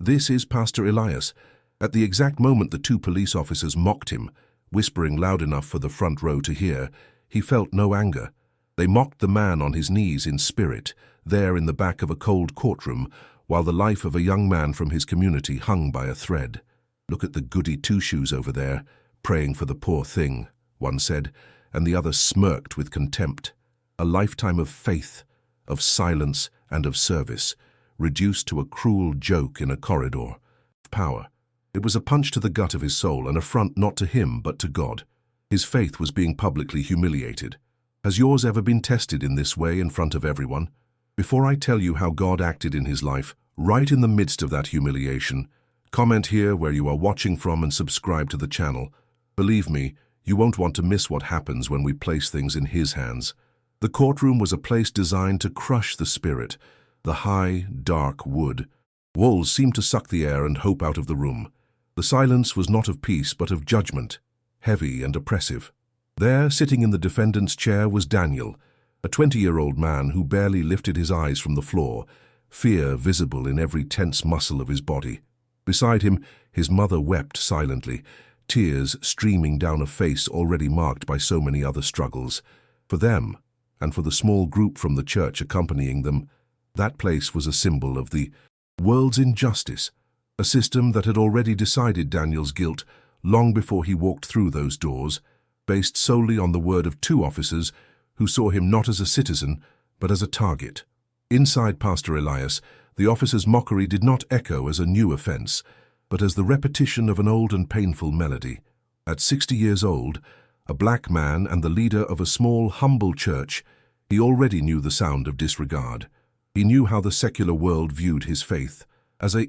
"This is Pastor Elias." At the exact moment the two police officers mocked him, whispering loud enough for the front row to hear, he felt no anger. They mocked the man on his knees in spirit, there in the back of a cold courtroom, while the life of a young man from his community hung by a thread. "Look at the goody two-shoes over there, praying for the poor thing," one said, and the other smirked with contempt. A lifetime of faith, of silence and of service, reduced to a cruel joke in a corridor. Power. It was a punch to the gut of his soul, an affront not to him but to God. His faith was being publicly humiliated. Has yours ever been tested in this way in front of everyone? Before I tell you how God acted in his life, right in the midst of that humiliation, comment here where you are watching from and subscribe to the channel. Believe me, you won't want to miss what happens when we place things in his hands. The courtroom was a place designed to crush the spirit, the high, dark wood. Walls seemed to suck the air and hope out of the room. The silence was not of peace but of judgment, heavy and oppressive. There, sitting in the defendant's chair, was Daniel, a 20-year-old man who barely lifted his eyes from the floor, fear visible in every tense muscle of his body. Beside him, his mother wept silently, tears streaming down a face already marked by so many other struggles. For them, and for the small group from the church accompanying them, that place was a symbol of the world's injustice, a system that had already decided Daniel's guilt long before he walked through those doors, based solely on the word of two officers who saw him not as a citizen, but as a target. Inside Pastor Elias, the officers' mockery did not echo as a new offense, but as the repetition of an old and painful melody. At 60 years old, a black man and the leader of a small, humble church, he already knew the sound of disregard. He knew how the secular world viewed his faith, as a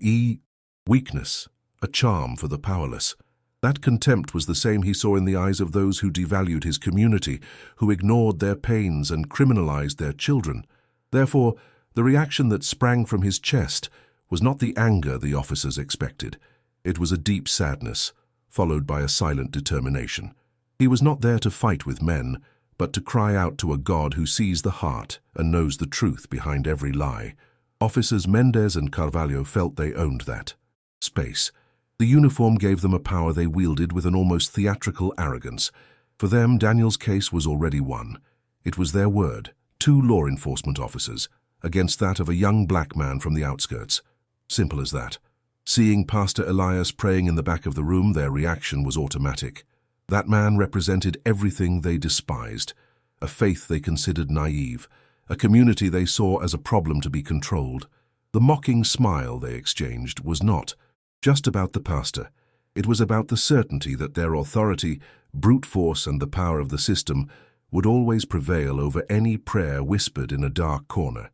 weakness, a charm for the powerless. That contempt was the same he saw in the eyes of those who devalued his community, who ignored their pains and criminalized their children. Therefore, the reaction that sprang from his chest was not the anger the officers expected. It was a deep sadness, followed by a silent determination. He was not there to fight with men, but to cry out to a God who sees the heart and knows the truth behind every lie. Officers Mendez and Carvalho felt they owned that space. The uniform gave them a power they wielded with an almost theatrical arrogance. For them, Daniel's case was already won. It was their word, two law enforcement officers, against that of a young black man from the outskirts. Simple as that. Seeing Pastor Elias praying in the back of the room, their reaction was automatic. That man represented everything they despised, a faith they considered naive, a community they saw as a problem to be controlled. The mocking smile they exchanged was not just about the pastor. It was about the certainty that their authority, brute force, and the power of the system would always prevail over any prayer whispered in a dark corner.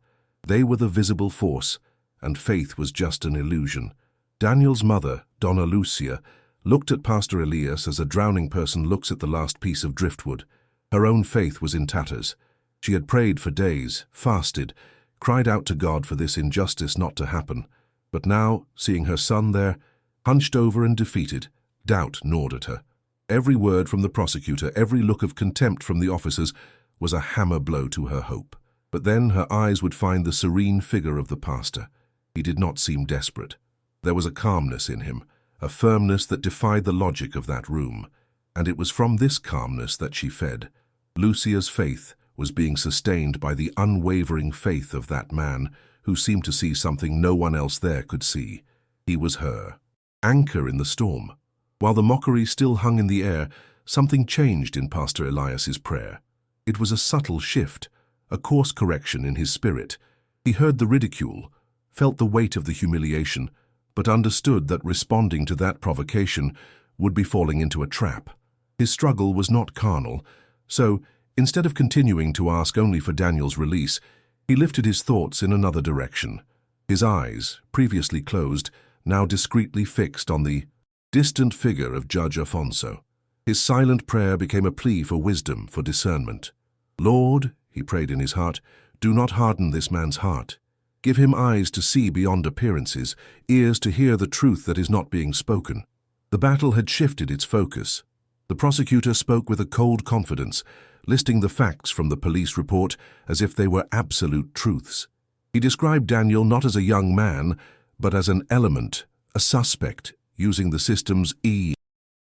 They were the visible force, and faith was just an illusion. Daniel's mother, Donna Lucia, looked at Pastor Elias as a drowning person looks at the last piece of driftwood. Her own faith was in tatters. She had prayed for days, fasted, cried out to God for this injustice not to happen. But now, seeing her son there, hunched over and defeated, doubt gnawed at her. Every word from the prosecutor, every look of contempt from the officers was a hammer blow to her hope. But then her eyes would find the serene figure of the pastor. He did not seem desperate. There was a calmness in him, a firmness that defied the logic of that room. And it was from this calmness that she fed. Lucia's faith was being sustained by the unwavering faith of that man who seemed to see something no one else there could see. He was her anchor in the storm. While the mockery still hung in the air, something changed in Pastor Elias's prayer. It was a subtle shift, a course correction in his spirit. He heard the ridicule, felt the weight of the humiliation, but understood that responding to that provocation would be falling into a trap. His struggle was not carnal, so instead of continuing to ask only for Daniel's release, he lifted his thoughts in another direction. His eyes, previously closed, now discreetly fixed on the distant figure of Judge Afonso. His silent prayer became a plea for wisdom, for discernment. "Lord," he prayed in his heart, "do not harden this man's heart. Give him eyes to see beyond appearances, ears to hear the truth that is not being spoken." The battle had shifted its focus. The prosecutor spoke with a cold confidence, listing the facts from the police report as if they were absolute truths. He described Daniel not as a young man, but as an element, a suspect, using the system's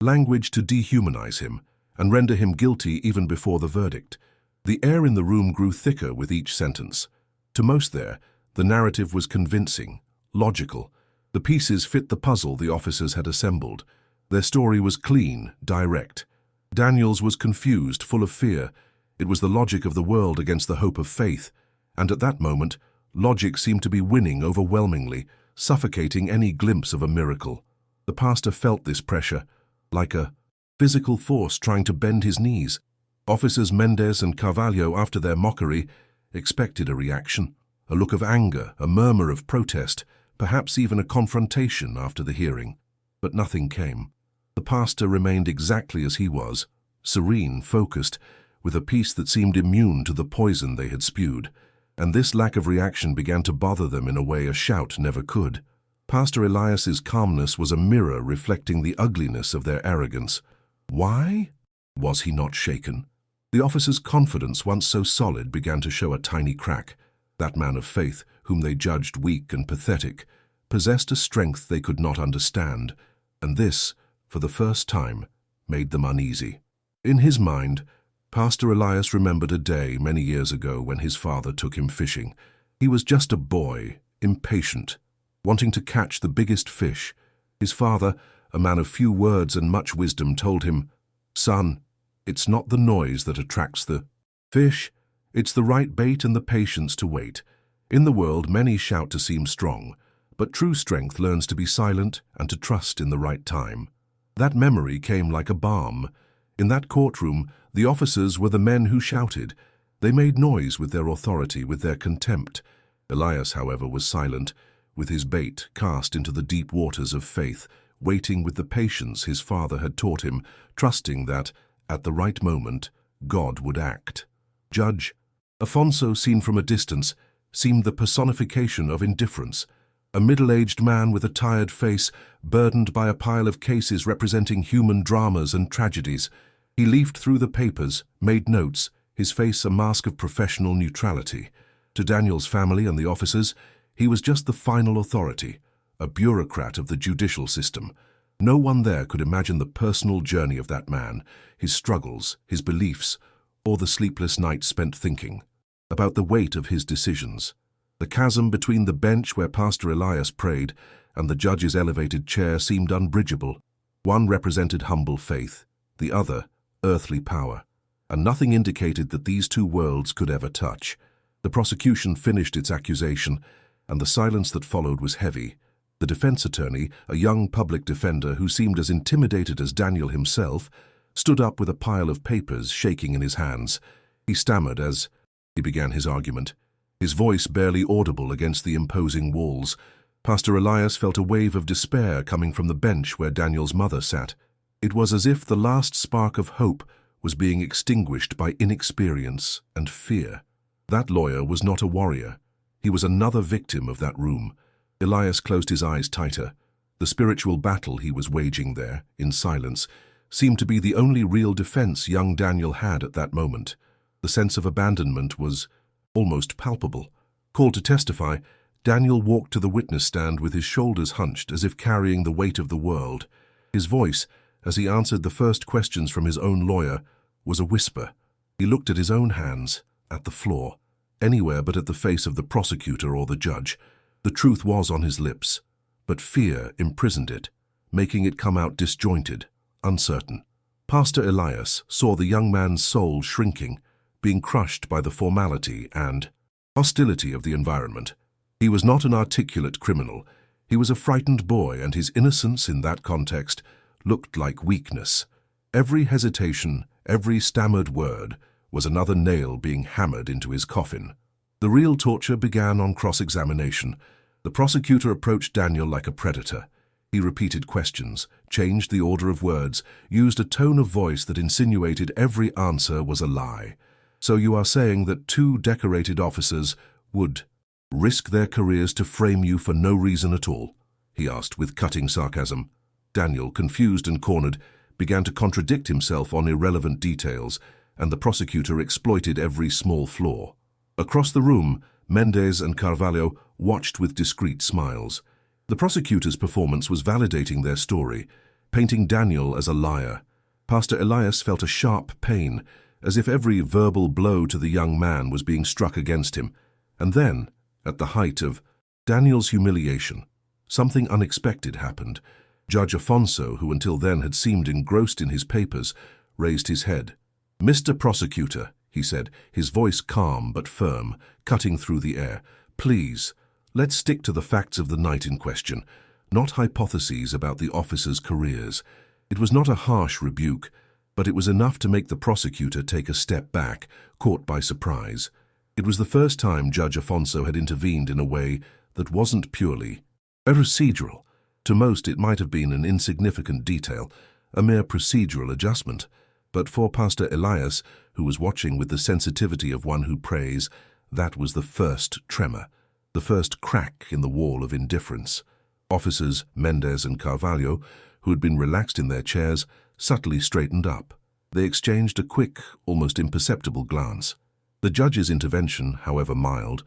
language to dehumanize him and render him guilty even before the verdict. The air in the room grew thicker with each sentence. To most there, the narrative was convincing, logical. The pieces fit the puzzle the officers had assembled. Their story was clean, direct. Daniel's was confused, full of fear. It was the logic of the world against the hope of faith. And at that moment, logic seemed to be winning overwhelmingly, suffocating any glimpse of a miracle. The pastor felt this pressure, like a physical force trying to bend his knees. Officers Mendez and Carvalho, after their mockery, expected a reaction, a look of anger, a murmur of protest, perhaps even a confrontation after the hearing. But nothing came. The pastor remained exactly as he was, serene, focused, with a peace that seemed immune to the poison they had spewed. And this lack of reaction began to bother them in a way a shout never could. Pastor Elias's calmness was a mirror reflecting the ugliness of their arrogance. Why was he not shaken? The officer's confidence, once so solid, began to show a tiny crack. That man of faith, whom they judged weak and pathetic, possessed a strength they could not understand, and this, for the first time, made them uneasy. In his mind, Pastor Elias remembered a day many years ago when his father took him fishing. He was just a boy, impatient, wanting to catch the biggest fish. His father, a man of few words and much wisdom, told him, "Son, it's not the noise that attracts the fish, it's the right bait and the patience to wait. In the world, many shout to seem strong, but true strength learns to be silent and to trust in the right time." That memory came like a balm. In that courtroom, the officers were the men who shouted. They made noise with their authority, with their contempt. Elias, however, was silent, with his bait cast into the deep waters of faith, waiting with the patience his father had taught him, trusting that, at the right moment, God would act. Judge Afonso, seen from a distance, seemed the personification of indifference. A middle-aged man with a tired face, burdened by a pile of cases representing human dramas and tragedies. He leafed through the papers, made notes, his face a mask of professional neutrality. To Daniel's family and the officers, he was just the final authority, a bureaucrat of the judicial system. No one there could imagine the personal journey of that man, his struggles, his beliefs, or the sleepless nights spent thinking about the weight of his decisions. The chasm between the bench where Pastor Elias prayed and the judge's elevated chair seemed unbridgeable. One represented humble faith, the other earthly power, and nothing indicated that these two worlds could ever touch. The prosecution finished its accusation, and the silence that followed was heavy. The defense attorney, a young public defender who seemed as intimidated as Daniel himself, stood up with a pile of papers shaking in his hands. He stammered as he began his argument, his voice barely audible against the imposing walls. Pastor Elias felt a wave of despair coming from the bench where Daniel's mother sat. It was as if the last spark of hope was being extinguished by inexperience and fear. That lawyer was not a warrior. He was another victim of that room. Elias closed his eyes tighter. The spiritual battle he was waging there, in silence, seemed to be the only real defense young Daniel had at that moment. The sense of abandonment was almost palpable. Called to testify, Daniel walked to the witness stand with his shoulders hunched as if carrying the weight of the world. His voice, as he answered the first questions from his own lawyer, was a whisper. He looked at his own hands, at the floor, anywhere but at the face of the prosecutor or the judge. The truth was on his lips, but fear imprisoned it, making it come out disjointed, uncertain. Pastor Elias saw the young man's soul shrinking, being crushed by the formality and hostility of the environment. He was not an articulate criminal. He was a frightened boy, and his innocence in that context looked like weakness. Every hesitation, every stammered word, was another nail being hammered into his coffin. The real torture began on cross-examination. The prosecutor approached Daniel like a predator. He repeated questions, changed the order of words, used a tone of voice that insinuated every answer was a lie. "So you are saying that two decorated officers would risk their careers to frame you for no reason at all?" he asked with cutting sarcasm. Daniel, confused and cornered, began to contradict himself on irrelevant details, and the prosecutor exploited every small flaw. Across the room, Mendez and Carvalho watched with discreet smiles. The prosecutor's performance was validating their story, painting Daniel as a liar. Pastor Elias felt a sharp pain, as if every verbal blow to the young man was being struck against him. And then, at the height of Daniel's humiliation, something unexpected happened. Judge Afonso, who until then had seemed engrossed in his papers, raised his head. "Mr. Prosecutor," he said, his voice calm but firm, cutting through the air, "please, let's stick to the facts of the night in question, not hypotheses about the officers' careers." It was not a harsh rebuke, but it was enough to make the prosecutor take a step back, caught by surprise. It was the first time Judge Afonso had intervened in a way that wasn't purely procedural. To most, it might have been an insignificant detail, a mere procedural adjustment. But for Pastor Elias, who was watching with the sensitivity of one who prays, that was the first tremor, the first crack in the wall of indifference. Officers Mendez and Carvalho, who had been relaxed in their chairs, subtly straightened up. They exchanged a quick, almost imperceptible glance. The judge's intervention, however mild,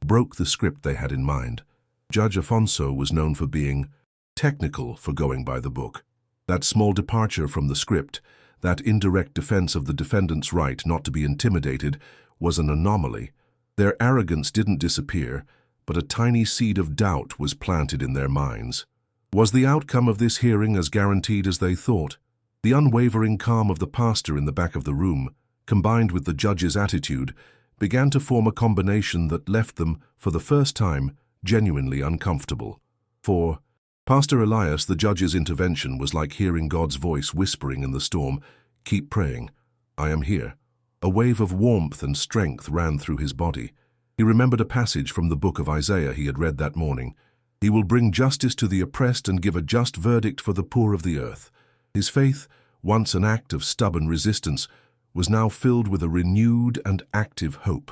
broke the script they had in mind. Judge Afonso was known for being technical, for going by the book. That small departure from the script, that indirect defense of the defendant's right not to be intimidated, was an anomaly. Their arrogance didn't disappear, but a tiny seed of doubt was planted in their minds. Was the outcome of this hearing as guaranteed as they thought? The unwavering calm of the pastor in the back of the room, combined with the judge's attitude, began to form a combination that left them, for the first time, genuinely uncomfortable. For Pastor Elias, the judge's intervention was like hearing God's voice whispering in the storm, "Keep praying. I am here." A wave of warmth and strength ran through his body. He remembered a passage from the book of Isaiah he had read that morning. "He will bring justice to the oppressed and give a just verdict for the poor of the earth." His faith, once an act of stubborn resistance, was now filled with a renewed and active hope.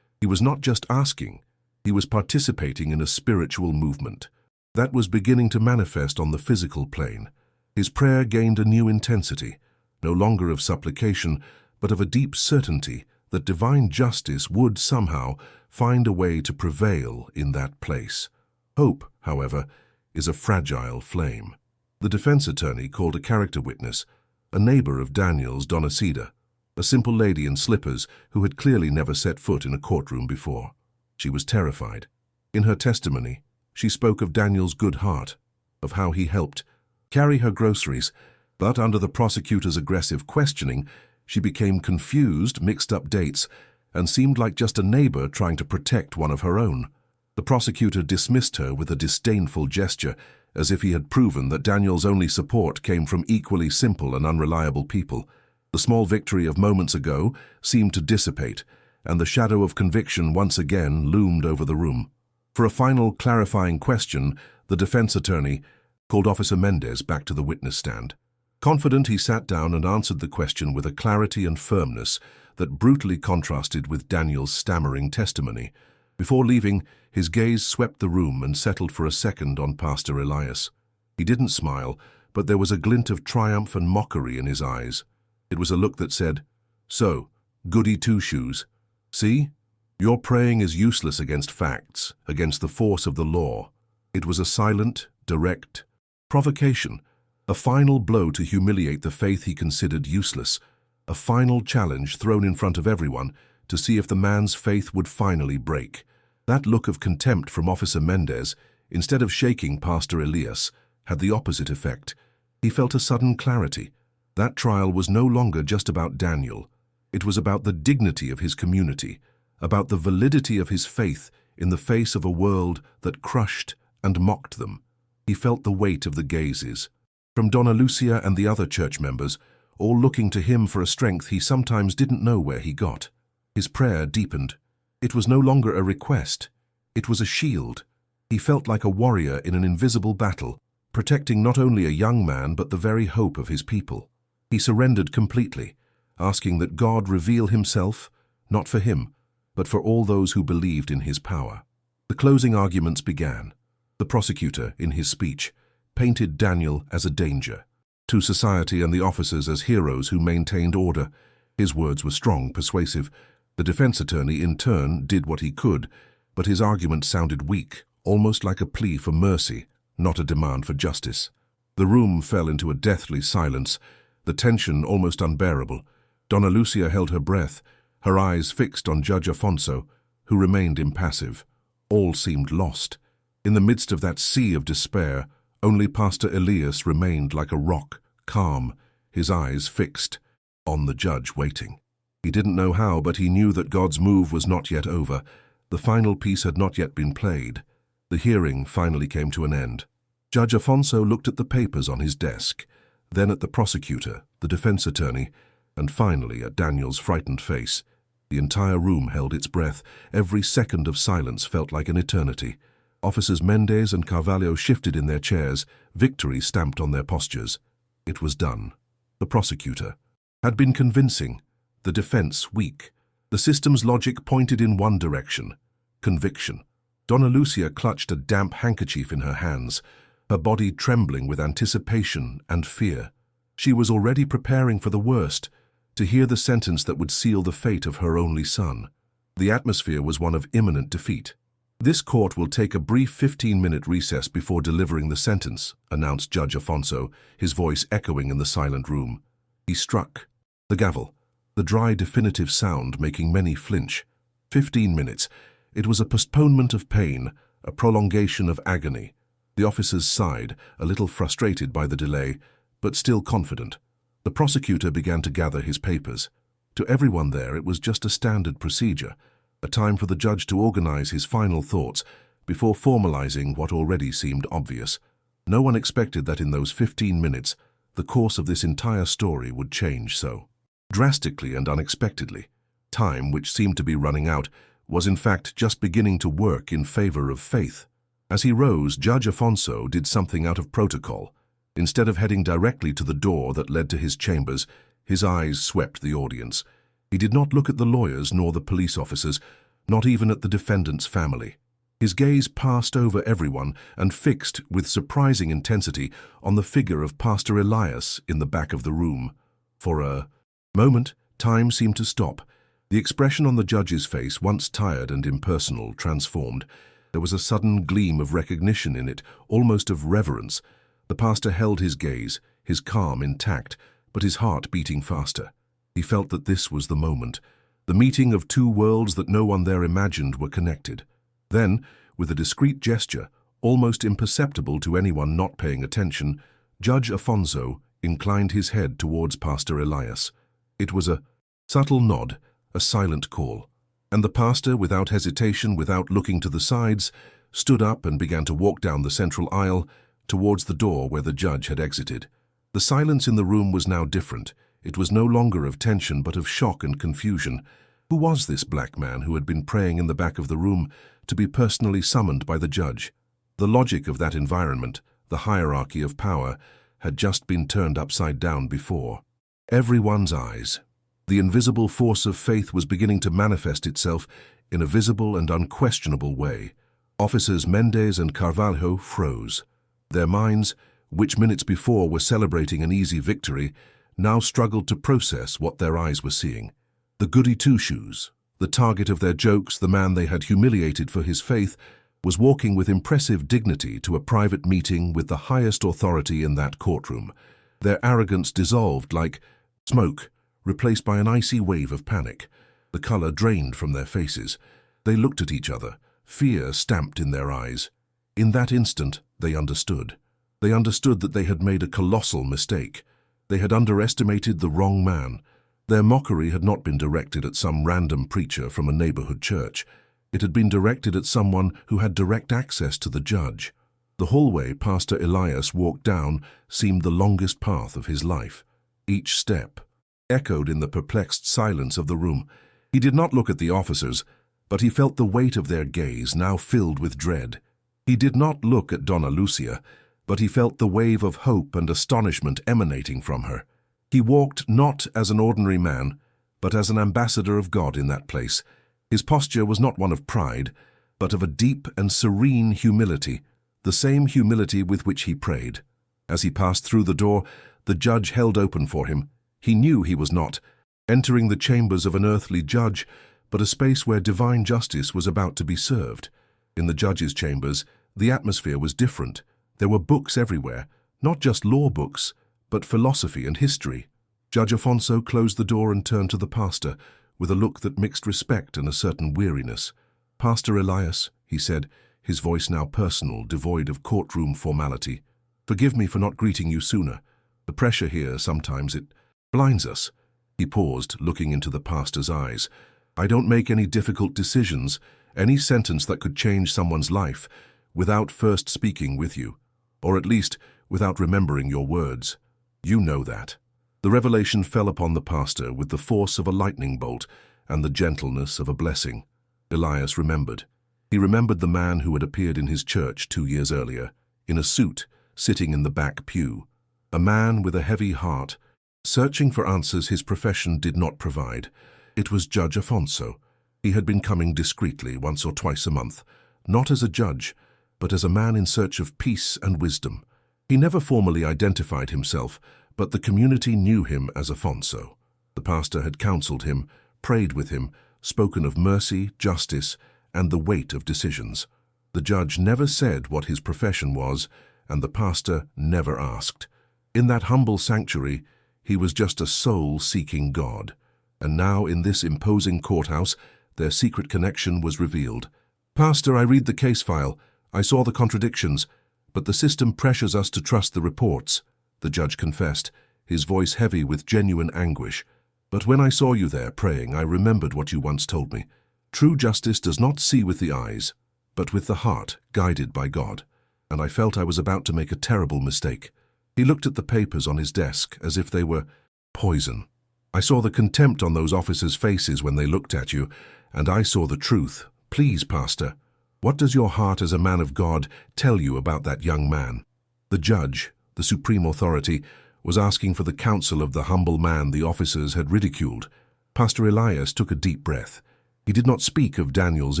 He was not just asking, he was participating in a spiritual movement that was beginning to manifest on the physical plane. His prayer gained a new intensity, no longer of supplication, but of a deep certainty that divine justice would somehow find a way to prevail in that place. Hope, however, is a fragile flame. The defense attorney called a character witness, a neighbor of Daniel's, Donacida, a simple lady in slippers who had clearly never set foot in a courtroom before. She was terrified. In her testimony, she spoke of Daniel's good heart, of how he helped carry her groceries, but under the prosecutor's aggressive questioning, she became confused, mixed up dates, and seemed like just a neighbor trying to protect one of her own. The prosecutor dismissed her with a disdainful gesture, as if he had proven that Daniel's only support came from equally simple and unreliable people. The small victory of moments ago seemed to dissipate, and the shadow of conviction once again loomed over the room. For a final clarifying question, the defense attorney called Officer Mendez back to the witness stand. Confident, he sat down and answered the question with a clarity and firmness that brutally contrasted with Daniel's stammering testimony. Before leaving, his gaze swept the room and settled for a second on Pastor Elias. He didn't smile, but there was a glint of triumph and mockery in his eyes. It was a look that said, "So, goody two-shoes. See? Your praying is useless against facts, against the force of the law." It was a silent, direct provocation, a final blow to humiliate the faith he considered useless, a final challenge thrown in front of everyone to see if the man's faith would finally break. That look of contempt from Officer Mendez, instead of shaking Pastor Elias, had the opposite effect. He felt a sudden clarity. That trial was no longer just about Daniel. It was about the dignity of his community, about the validity of his faith in the face of a world that crushed and mocked them. He felt the weight of the gazes, from Donna Lucia and the other church members, all looking to him for a strength he sometimes didn't know where he got. His prayer deepened. It was no longer a request. It was a shield. He felt like a warrior in an invisible battle, protecting not only a young man but the very hope of his people. He surrendered completely, asking that God reveal himself, not for him, but for all those who believed in his power. The closing arguments began. The prosecutor, in his speech, painted Daniel as a danger, to society and the officers as heroes who maintained order. His words were strong, persuasive. The defense attorney, in turn, did what he could, but his argument sounded weak, almost like a plea for mercy. not a demand for justice. The room fell into a deathly silence, the tension almost unbearable. Donna Lucia held her breath, her eyes fixed on Judge Afonso, who remained impassive. All seemed lost. In the midst of that sea of despair, only Pastor Elias remained like a rock, calm, his eyes fixed on the judge waiting. He didn't know how, but he knew that God's move was not yet over. The final piece had not yet been played. The hearing finally came to an end. Judge Afonso looked at the papers on his desk, then at the prosecutor, the defense attorney, and finally at Daniel's frightened face. The entire room held its breath. Every second of silence felt like an eternity. Officers Mendez and Carvalho shifted in their chairs, victory stamped on their postures. It was done. The prosecutor had been convincing, the defense weak. The system's logic pointed in one direction: conviction. Donna Lucia clutched a damp handkerchief in her hands, her body trembling with anticipation and fear. She was already preparing for the worst, to hear the sentence that would seal the fate of her only son. The atmosphere was one of imminent defeat. "This court will take a brief 15-minute recess before delivering the sentence," announced Judge Afonso, his voice echoing in the silent room. He struck the gavel, the dry, definitive sound making many flinch. 15 minutes. It was a postponement of pain, a prolongation of agony. The officers sighed, a little frustrated by the delay, but still confident. The prosecutor began to gather his papers. To everyone there, it was just a standard procedure, a time for the judge to organize his final thoughts before formalizing what already seemed obvious. No one expected that in those 15 minutes, the course of this entire story would change so drastically and unexpectedly. Time, which seemed to be running out, was in fact just beginning to work in favor of faith. As he rose, Judge Afonso did something out of protocol. Instead of heading directly to the door that led to his chambers, his eyes swept the audience. He did not look at the lawyers nor the police officers, not even at the defendant's family. His gaze passed over everyone and fixed with surprising intensity on the figure of Pastor Elias in the back of the room. For a moment, time seemed to stop. The expression on the judge's face, once tired and impersonal, transformed. There was a sudden gleam of recognition in it, almost of reverence. The pastor held his gaze, his calm intact, but his heart beating faster. He felt that this was the moment, the meeting of two worlds that no one there imagined were connected. Then, with a discreet gesture, almost imperceptible to anyone not paying attention, Judge Afonso inclined his head towards Pastor Elias. It was a subtle nod, a silent call, and the pastor, without hesitation, without looking to the sides, stood up and began to walk down the central aisle towards the door where the judge had exited. The silence in the room was now different. It was no longer of tension but of shock and confusion. Who was this black man who had been praying in the back of the room to be personally summoned by the judge? The logic of that environment, the hierarchy of power, had just been turned upside down before everyone's eyes. The invisible force of faith was beginning to manifest itself in a visible and unquestionable way. Officers Mendez and Carvalho froze. Their minds, which minutes before were celebrating an easy victory, now struggled to process what their eyes were seeing. The goody two-shoes, the target of their jokes, the man they had humiliated for his faith, was walking with impressive dignity to a private meeting with the highest authority in that courtroom. Their arrogance dissolved like smoke, replaced by an icy wave of panic. The color drained from their faces. They looked at each other, fear stamped in their eyes. In that instant, they understood. They understood that they had made a colossal mistake. They had underestimated the wrong man. Their mockery had not been directed at some random preacher from a neighborhood church. It had been directed at someone who had direct access to the judge. The hallway Pastor Elias walked down seemed the longest path of his life. Each step echoed in the perplexed silence of the room. He did not look at the officers, but he felt the weight of their gaze, now filled with dread. He did not look at Donna Lucia, but he felt the wave of hope and astonishment emanating from her. He walked not as an ordinary man, but as an ambassador of God in that place. His posture was not one of pride, but of a deep and serene humility, the same humility with which he prayed. As he passed through the door, the judge held open for him. He knew he was not entering the chambers of an earthly judge, but a space where divine justice was about to be served. In the judge's chambers, the atmosphere was different. There were books everywhere, not just law books, but philosophy and history. Judge Afonso closed the door and turned to the pastor, with a look that mixed respect and a certain weariness. "Pastor Elias," he said, his voice now personal, devoid of courtroom formality, "forgive me for not greeting you sooner. The pressure here, sometimes it blinds us." He paused, looking into the pastor's eyes. "I don't make any difficult decisions, any sentence that could change someone's life, without first speaking with you, or at least without remembering your words. You know that." The revelation fell upon the pastor with the force of a lightning bolt and the gentleness of a blessing. Elias remembered. He remembered the man who had appeared in his church 2 years earlier, in a suit, sitting in the back pew. A man with a heavy heart, searching for answers his profession did not provide. It was Judge Afonso. He had been coming discreetly once or twice a month, not as a judge, but as a man in search of peace and wisdom. He never formally identified himself, but the community knew him as Afonso. The pastor had counseled him, prayed with him, spoken of mercy, justice, and the weight of decisions. The judge never said what his profession was, and the pastor never asked. In that humble sanctuary, he was just a soul seeking God. And now, in this imposing courthouse, their secret connection was revealed. "Pastor, I read the case file. I saw the contradictions, but the system pressures us to trust the reports," the judge confessed, his voice heavy with genuine anguish. "But when I saw you there praying, I remembered what you once told me. True justice does not see with the eyes, but with the heart, guided by God. And I felt I was about to make a terrible mistake." He looked at the papers on his desk as if they were poison. "I saw the contempt on those officers' faces when they looked at you, and I saw the truth. Please, Pastor, what does your heart as a man of God tell you about that young man?" The judge, the supreme authority, was asking for the counsel of the humble man the officers had ridiculed. Pastor Elias took a deep breath. He did not speak of Daniel's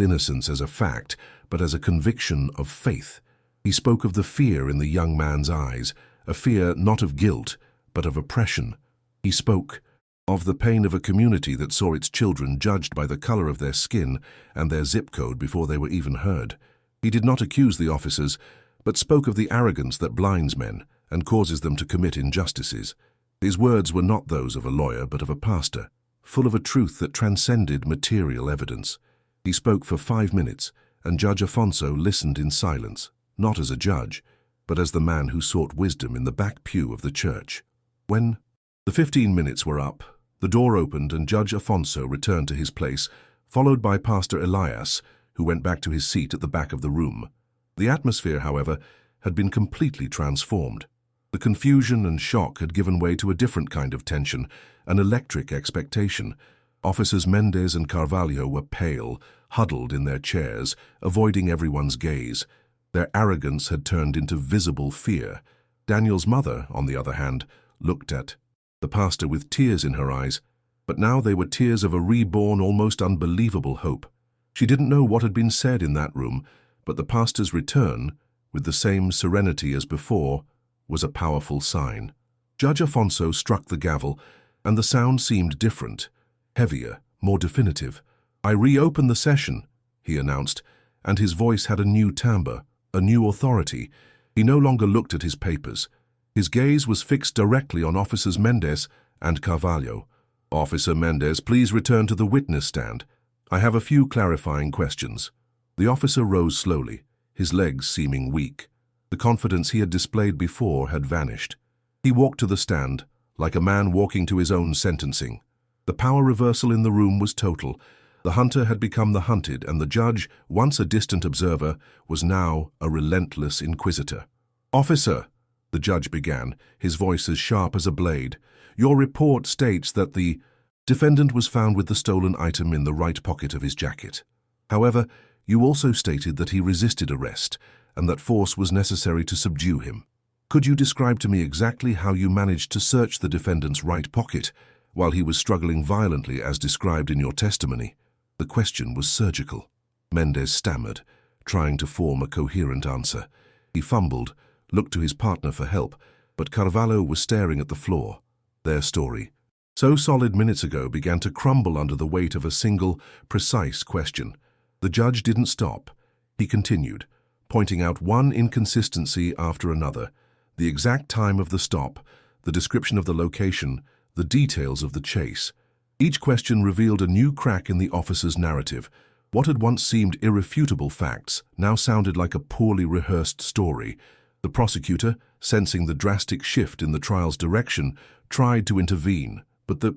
innocence as a fact, but as a conviction of faith. He spoke of the fear in the young man's eyes, a fear not of guilt, but of oppression. He spoke of the pain of a community that saw its children judged by the color of their skin and their zip code before they were even heard. He did not accuse the officers, but spoke of the arrogance that blinds men and causes them to commit injustices. His words were not those of a lawyer, but of a pastor, full of a truth that transcended material evidence. He spoke for 5 minutes, and Judge Afonso listened in silence, not as a judge, but as the man who sought wisdom in the back pew of the church. When the 15 minutes were up, the door opened and Judge Afonso returned to his place, followed by Pastor Elias, who went back to his seat at the back of the room. The atmosphere, however, had been completely transformed. The confusion and shock had given way to a different kind of tension, an electric expectation. Officers Mendez and Carvalho were pale, huddled in their chairs, avoiding everyone's gaze. Their arrogance had turned into visible fear. Daniel's mother, on the other hand, looked at the pastor with tears in her eyes, but now they were tears of a reborn, almost unbelievable hope. She didn't know what had been said in that room, but the pastor's return, with the same serenity as before, was a powerful sign. Judge Afonso struck the gavel, and the sound seemed different, heavier, more definitive. "I reopen the session," he announced, and his voice had a new timbre, a new authority. He no longer looked at his papers. His gaze was fixed directly on Officers Mendez and Carvalho. "Officer Mendez, please return to the witness stand. I have a few clarifying questions." The officer rose slowly, his legs seeming weak. The confidence he had displayed before had vanished. He walked to the stand, like a man walking to his own sentencing. The power reversal in the room was total. The hunter had become the hunted, and the judge, once a distant observer, was now a relentless inquisitor. "Officer," the judge began, his voice as sharp as a blade, "your report states that the defendant was found with the stolen item in the right pocket of his jacket. However, you also stated that he resisted arrest and that force was necessary to subdue him. Could you describe to me exactly how you managed to search the defendant's right pocket while he was struggling violently as described in your testimony?" The question was surgical. Mendez stammered, trying to form a coherent answer. He fumbled, looked to his partner for help, but Carvalho was staring at the floor. Their story, so solid minutes ago, began to crumble under the weight of a single, precise question. The judge didn't stop. He continued, pointing out one inconsistency after another: the exact time of the stop, the description of the location, the details of the chase. Each question revealed a new crack in the officer's narrative. What had once seemed irrefutable facts now sounded like a poorly rehearsed story. The prosecutor, sensing the drastic shift in the trial's direction, tried to intervene, but the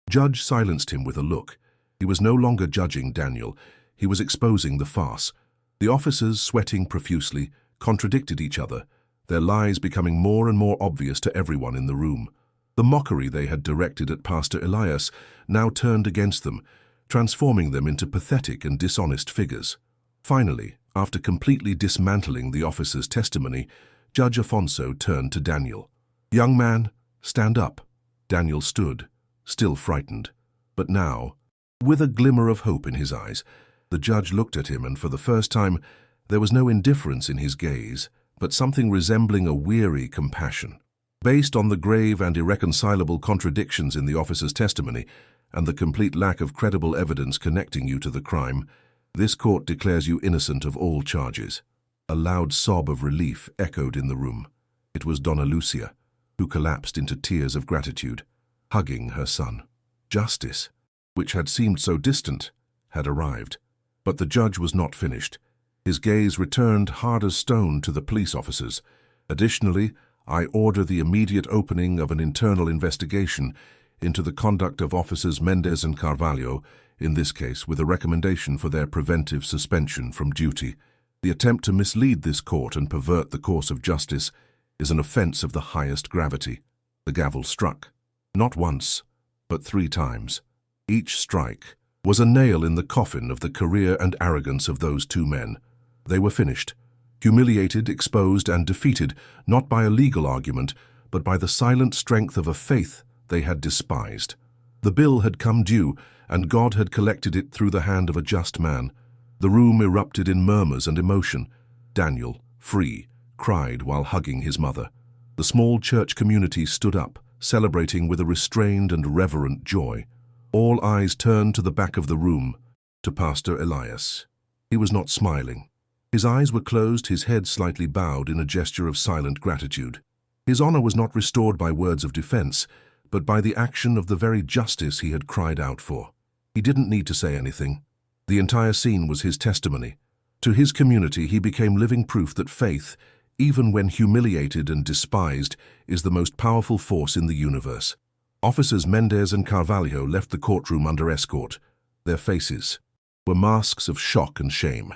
judge silenced him with a look. He was no longer judging Daniel, he was exposing the farce. The officers, sweating profusely, contradicted each other, their lies becoming more and more obvious to everyone in the room. The mockery they had directed at Pastor Elias now turned against them, transforming them into pathetic and dishonest figures. Finally, after completely dismantling the officer's testimony, Judge Afonso turned to Daniel. "Young man, stand up." Daniel stood, still frightened, but now, with a glimmer of hope in his eyes. The judge looked at him, and for the first time, there was no indifference in his gaze, but something resembling a weary compassion. "Based on the grave and irreconcilable contradictions in the officer's testimony and the complete lack of credible evidence connecting you to the crime, this court declares you innocent of all charges." A loud sob of relief echoed in the room. It was Donna Lucia, who collapsed into tears of gratitude, hugging her son. Justice, which had seemed so distant, had arrived. But the judge was not finished. His gaze returned hard as stone to the police officers. "Additionally, I order the immediate opening of an internal investigation into the conduct of Officers Mendez and Carvalho, in this case with a recommendation for their preventive suspension from duty. The attempt to mislead this court and pervert the course of justice is an offense of the highest gravity." The gavel struck, not once, but 3 times. Each strike was a nail in the coffin of the career and arrogance of those 2 men. They were finished, humiliated, exposed, and defeated, not by a legal argument, but by the silent strength of a faith they had despised. The bill had come due, and God had collected it through the hand of a just man. The room erupted in murmurs and emotion. Daniel, free, cried while hugging his mother. The small church community stood up, celebrating with a restrained and reverent joy. All eyes turned to the back of the room, to Pastor Elias. He was not smiling. His eyes were closed, his head slightly bowed in a gesture of silent gratitude. His honor was not restored by words of defense, but by the action of the very justice he had cried out for. He didn't need to say anything. The entire scene was his testimony. To his community, he became living proof that faith, even when humiliated and despised, is the most powerful force in the universe. Officers Mendez and Carvalho left the courtroom under escort. Their faces were masks of shock and shame.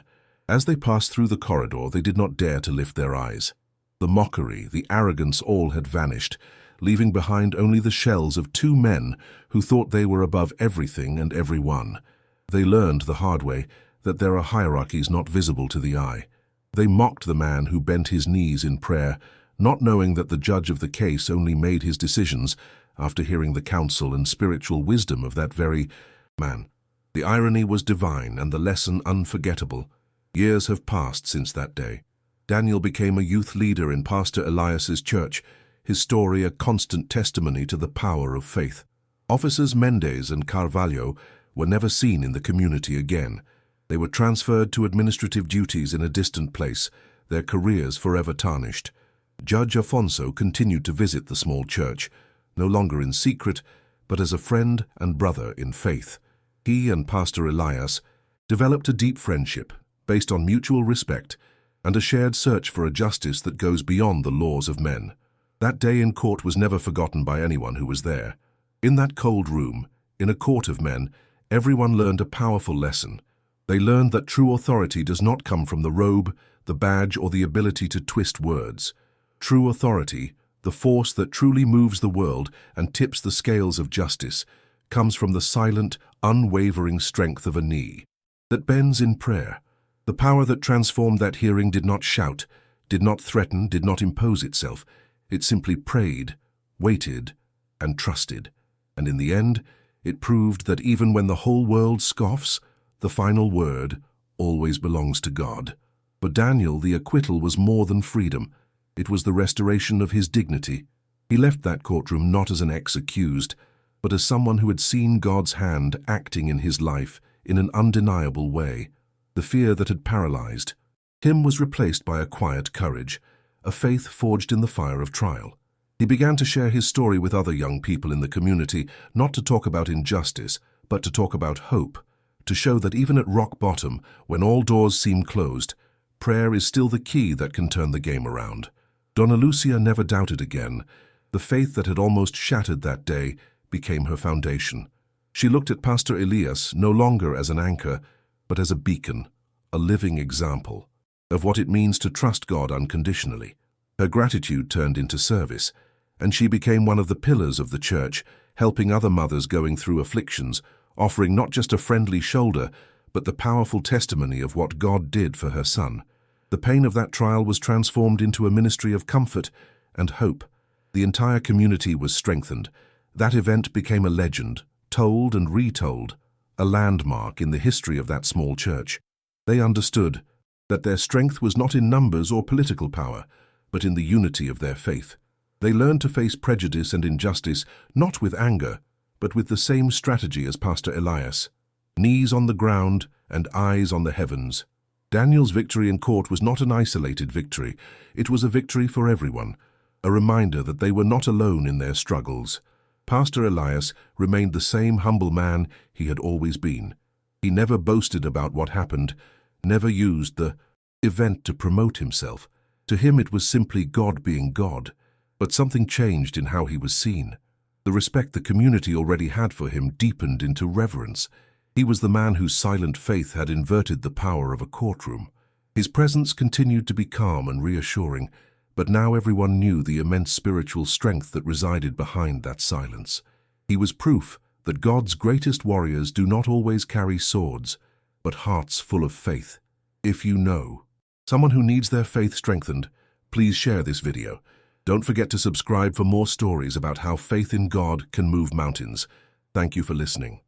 As they passed through the corridor, they did not dare to lift their eyes. The mockery, the arrogance, all had vanished, leaving behind only the shells of 2 men who thought they were above everything and everyone. They learned the hard way that there are hierarchies not visible to the eye. They mocked the man who bent his knees in prayer, not knowing that the judge of the case only made his decisions after hearing the counsel and spiritual wisdom of that very man. The irony was divine and the lesson unforgettable. Years have passed since that day. Daniel became a youth leader in Pastor Elias's church, his story a constant testimony to the power of faith. Officers Mendez and Carvalho were never seen in the community again. They were transferred to administrative duties in a distant place, their careers forever tarnished. Judge Afonso continued to visit the small church, no longer in secret, but as a friend and brother in faith. He and Pastor Elias developed a deep friendship based on mutual respect and a shared search for a justice that goes beyond the laws of men. That day in court was never forgotten by anyone who was there. In that cold room, in a court of men, everyone learned a powerful lesson. They learned that true authority does not come from the robe, the badge, or the ability to twist words. True authority, the force that truly moves the world and tips the scales of justice, comes from the silent, unwavering strength of a knee that bends in prayer. The power that transformed that hearing did not shout, did not threaten, did not impose itself. It simply prayed, waited, and trusted. And in the end, it proved that even when the whole world scoffs, the final word always belongs to God. For Daniel, the acquittal was more than freedom. It was the restoration of his dignity. He left that courtroom not as an ex-accused, but as someone who had seen God's hand acting in his life in an undeniable way. The fear that had paralyzed Him was replaced by a quiet courage, a faith forged in the fire of trial. He began to share his story with other young people in the community, not to talk about injustice, but to talk about hope, to show that even at rock bottom, when all doors seem closed, prayer is still the key that can turn the game around. Donna Lucia never doubted again. The faith that had almost shattered that day became her foundation. She looked at Pastor Elias no longer as an anchor, but as a beacon, a living example of what it means to trust God unconditionally. Her gratitude turned into service, and she became one of the pillars of the church, helping other mothers going through afflictions, offering not just a friendly shoulder, but the powerful testimony of what God did for her son. The pain of that trial was transformed into a ministry of comfort and hope. The entire community was strengthened. That event became a legend, told and retold, a landmark in the history of that small church. They understood that their strength was not in numbers or political power, but in the unity of their faith. They learned to face prejudice and injustice not with anger, but with the same strategy as Pastor Elias: knees on the ground and eyes on the heavens. Daniel's victory in court was not an isolated victory. It was a victory for everyone, a reminder that they were not alone in their struggles. Pastor Elias remained the same humble man he had always been. He never boasted about what happened, never used the event to promote himself. To him it was simply God being God. But something changed in how he was seen. The respect the community already had for him deepened into reverence. He was the man whose silent faith had inverted the power of a courtroom. His presence continued to be calm and reassuring, but now everyone knew the immense spiritual strength that resided behind that silence. He was proof that God's greatest warriors do not always carry swords, but hearts full of faith. If you know someone who needs their faith strengthened, please share this video. Don't forget to subscribe for more stories about how faith in God can move mountains. Thank you for listening.